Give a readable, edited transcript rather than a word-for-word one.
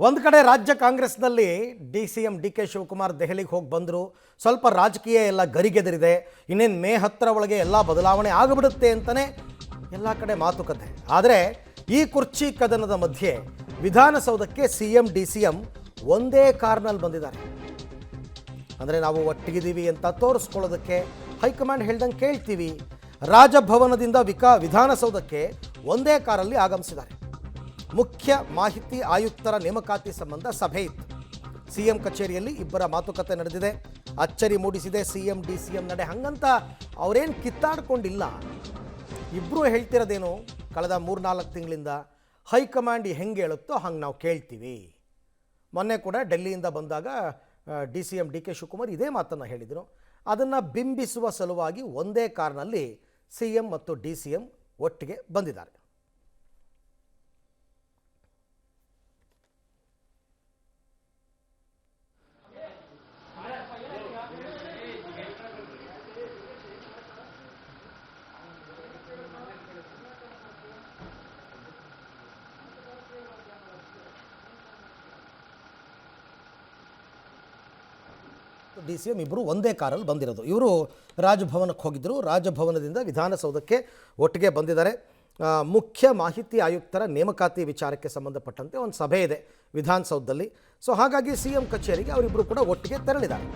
ಒಂದು ಕಡೆ ರಾಜ್ಯ ಕಾಂಗ್ರೆಸ್ನಲ್ಲಿ ಡಿ.ಸಿ.ಎಂ ಡಿ.ಕೆ. ಶಿವಕುಮಾರ್ ದೆಹಲಿಗೆ ಹೋಗಿ ಬಂದರು. ಸ್ವಲ್ಪ ರಾಜಕೀಯ ಎಲ್ಲ ಗರಿಗೆದರಿದೆ. ಇನ್ನೇನು ಮೇ 10ರ ಒಳಗೆ ಎಲ್ಲ ಬದಲಾವಣೆ ಆಗಿಬಿಡುತ್ತೆ ಅಂತಲೇ ಎಲ್ಲ ಕಡೆ ಮಾತುಕತೆ. ಆದರೆ ಈ ಕುರ್ಚಿ ಕದನದ ಮಧ್ಯೆ ವಿಧಾನಸೌಧಕ್ಕೆ ಸಿ.ಎಂ ಡಿ.ಸಿ.ಎಂ ಒಂದೇ ಕಾರ್ನಲ್ಲಿ ಬಂದಿದ್ದಾರೆ. ಅಂದರೆ ನಾವು ಒಟ್ಟಿಗಿದ್ದೀವಿ ಅಂತ ತೋರಿಸ್ಕೊಳ್ಳೋದಕ್ಕೆ ಹೈಕಮಾಂಡ್ ಹೇಳ್ದಂಗೆ ಕೇಳ್ತೀವಿ. ರಾಜಭವನದಿಂದ ವಿಧಾನಸೌಧಕ್ಕೆ ಒಂದೇ ಕಾರಲ್ಲಿ ಆಗಮಿಸಿದ್ದಾರೆ. ಮುಖ್ಯ ಮಾಹಿತಿ ಆಯುಕ್ತರ ನೇಮಕಾತಿ ಸಂಬಂಧ ಸಭೆ ಇತ್ತು. ಸಿಎಂ ಕಚೇರಿಯಲ್ಲಿ ಇಬ್ಬರ ಮಾತುಕತೆ ನಡೆದಿದೆ. ಅಚ್ಚರಿ ಮೂಡಿಸಿದೆ ಸಿಎಂ ಡಿ.ಸಿ.ಎಂ ನಡೆ. ಹಂಗಂತ ಅವರೇನು ಕಿತ್ತಾಡ್ಕೊಂಡಿಲ್ಲ. ಇಬ್ಬರು ಹೇಳ್ತಿರೋದೇನು, ಕಳೆದ 3-4 ತಿಂಗಳಿಂದ ಹೈಕಮಾಂಡ್ ಹೆಂಗೆ ಹೇಳುತ್ತೋ ಹಂಗೆ ನಾವು ಕೇಳ್ತೀವಿ. ಮೊನ್ನೆ ಕೂಡ ಡೆಲ್ಲಿಯಿಂದ ಬಂದಾಗ ಡಿ.ಸಿ.ಎಂ ಡಿ.ಕೆ. ಶಿವಕುಮಾರ್ ಇದೇ ಮಾತನ್ನು ಹೇಳಿದರು. ಅದನ್ನು ಬಿಂಬಿಸುವ ಸಲುವಾಗಿ ಒಂದೇ ಕಾರ್ನಲ್ಲಿ ಸಿ.ಎಂ ಮತ್ತು ಡಿ.ಸಿ.ಎಂ ಒಟ್ಟಿಗೆ ಬಂದಿದ್ದಾರೆ. ಡಿ.ಸಿ.ಎಂ ಇಬ್ಬರು ಒಂದೇ ಕಾರಲ್ಲಿ ಬಂದಿರೋದು. ಇವರು ರಾಜಭವನಕ್ಕೆ ಹೋಗಿದ್ದರು. ರಾಜಭವನದಿಂದ ವಿಧಾನಸೌಧಕ್ಕೆ ಒಟ್ಟಿಗೆ ಬಂದಿದ್ದಾರೆ. ಮುಖ್ಯ ಮಾಹಿತಿ ಆಯುಕ್ತರ ನೇಮಕಾತಿ ವಿಚಾರಕ್ಕೆ ಸಂಬಂಧಪಟ್ಟಂತೆ ಒಂದು ಸಭೆ ಇದೆ ವಿಧಾನಸೌಧದಲ್ಲಿ. ಸೊ ಹಾಗಾಗಿ ಸಿ.ಎಂ ಕಚೇರಿಗೆ ಅವರಿಬ್ಬರು ಕೂಡ ಒಟ್ಟಿಗೆ ತೆರಳಿದ್ದಾರೆ.